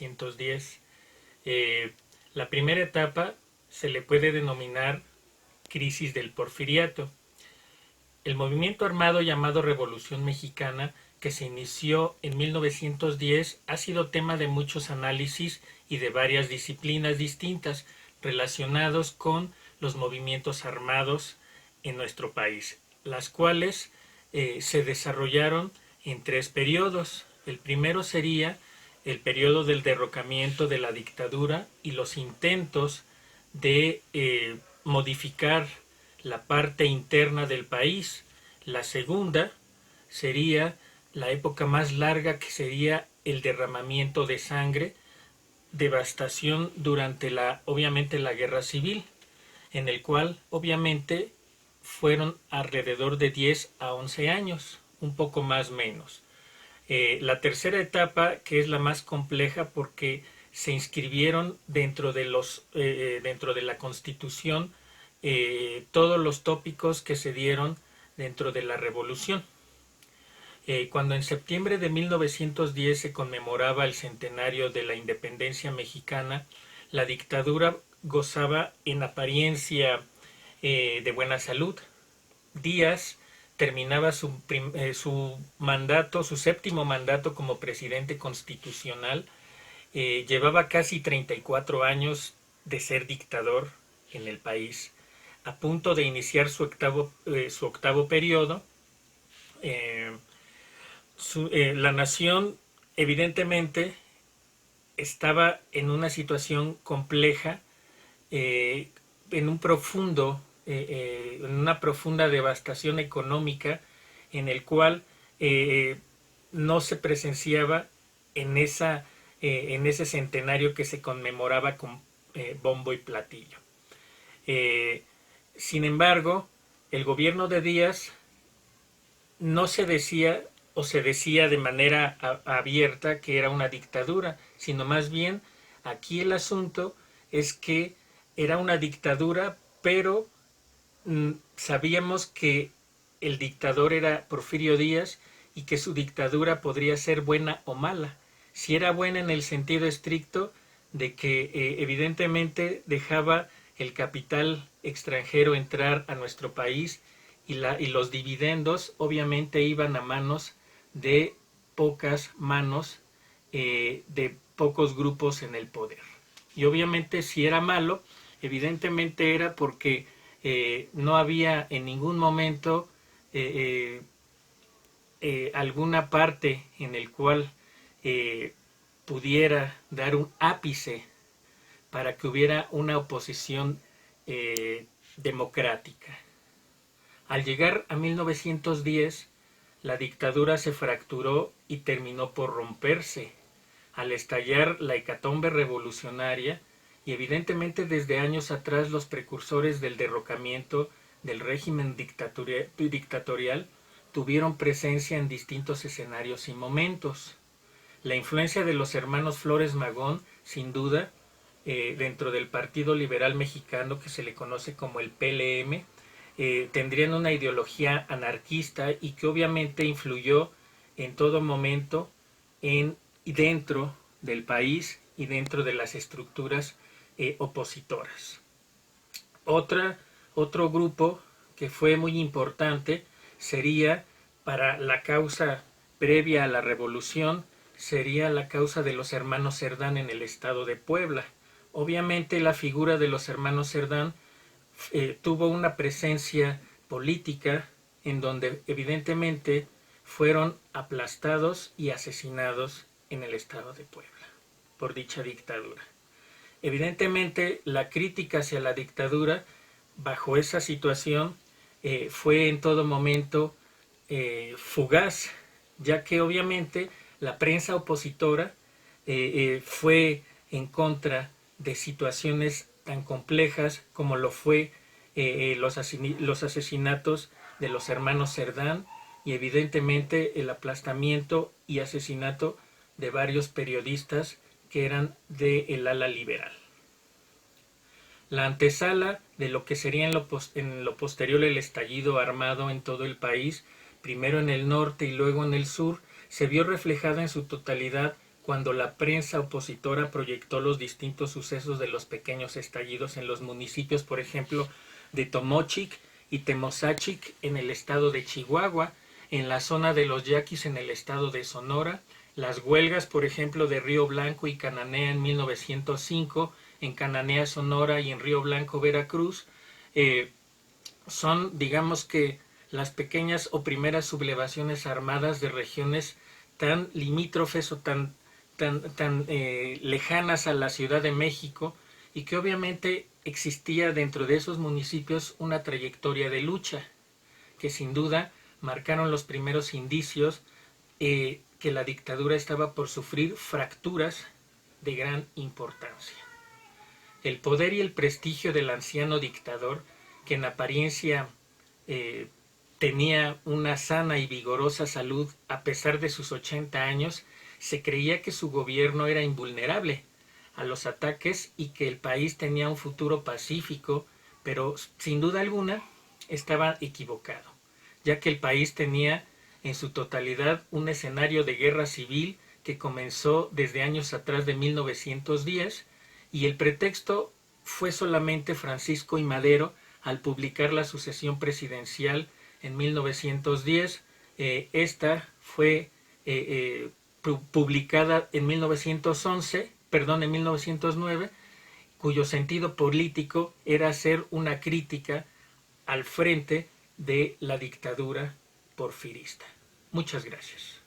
1910. La primera etapa se le puede denominar crisis del Porfiriato. El movimiento armado llamado Revolución Mexicana, que se inició en 1910, ha sido tema de muchos análisis y de varias disciplinas distintas relacionados con los movimientos armados en nuestro país, las cuales se desarrollaron en tres periodos. El primero sería el periodo del derrocamiento de la dictadura y los intentos de modificar la parte interna del país. La segunda sería la época más larga, que sería el derramamiento de sangre, devastación durante obviamente la guerra civil, en el cual obviamente fueron alrededor de 10 a 11 años, un poco más menos. La tercera etapa, que es la más compleja porque se inscribieron dentro de la Constitución todos los tópicos que se dieron dentro de la Revolución. Cuando en septiembre de 1910 se conmemoraba el centenario de la independencia mexicana, la dictadura gozaba en apariencia de buena salud. Díaz terminaba su mandato, su séptimo mandato como presidente constitucional. Llevaba casi 34 años de ser dictador en el país, a punto de iniciar su octavo periodo. La nación evidentemente estaba en una situación compleja, en una profunda devastación económica, en el cual no se presenciaba en ese centenario que se conmemoraba con bombo y platillo. Sin embargo, el gobierno de Díaz no se decía, o se decía de manera abierta, que era una dictadura, sino más bien aquí el asunto es que era una dictadura, pero sabíamos que el dictador era Porfirio Díaz y que su dictadura podría ser buena o mala. Si era buena en el sentido estricto de que evidentemente dejaba el capital extranjero entrar a nuestro país y los dividendos obviamente iban a manos de pocas manos, de pocos grupos en el poder. Y obviamente si era malo, evidentemente era porque no había en ningún momento alguna parte en el cual pudiera dar un ápice para que hubiera una oposición democrática. Al llegar a 1910, la dictadura se fracturó y terminó por romperse, al estallar la hecatombe revolucionaria, y evidentemente desde años atrás los precursores del derrocamiento del régimen dictatorial tuvieron presencia en distintos escenarios y momentos. La influencia de los hermanos Flores Magón, sin duda, dentro del Partido Liberal Mexicano, que se le conoce como el PLM, tendrían una ideología anarquista y que obviamente influyó en todo momento dentro del país y dentro de las estructuras opositoras. Otro grupo que fue muy importante sería, para la causa previa a la revolución, sería la causa de los hermanos Cerdán en el estado de Puebla. Obviamente la figura de los hermanos Cerdán tuvo una presencia política en donde evidentemente fueron aplastados y asesinados en el estado de Puebla por dicha dictadura. Evidentemente la crítica hacia la dictadura bajo esa situación fue en todo momento fugaz, ya que obviamente la prensa opositora fue en contra de situaciones tan complejas como lo fue los asesinatos de los hermanos Cerdán y evidentemente el aplastamiento y asesinato de varios periodistas que eran del ala liberal. La antesala de lo que sería en lo posterior el estallido armado en todo el país, primero en el norte y luego en el sur, se vio reflejada en su totalidad cuando la prensa opositora proyectó los distintos sucesos de los pequeños estallidos en los municipios, por ejemplo, de Tomochic y Temozachic en el estado de Chihuahua, en la zona de los Yaquis en el estado de Sonora, las huelgas, por ejemplo, de Río Blanco y Cananea en 1905, en Cananea, Sonora y en Río Blanco, Veracruz, son, digamos que, las pequeñas o primeras sublevaciones armadas de regiones tan limítrofes o tan lejanas a la Ciudad de México, y que obviamente existía dentro de esos municipios una trayectoria de lucha que sin duda marcaron los primeros indicios que la dictadura estaba por sufrir fracturas de gran importancia. El poder y el prestigio del anciano dictador, que en apariencia tenía una sana y vigorosa salud a pesar de sus 80 años, se creía que su gobierno era invulnerable a los ataques y que el país tenía un futuro pacífico, pero sin duda alguna estaba equivocado, ya que el país tenía en su totalidad un escenario de guerra civil que comenzó desde años atrás de 1910, y el pretexto fue solamente Francisco I. Madero al publicar la sucesión presidencial en 1910. Esta fue publicada en 1909, cuyo sentido político era hacer una crítica al frente de la dictadura porfirista. Muchas gracias.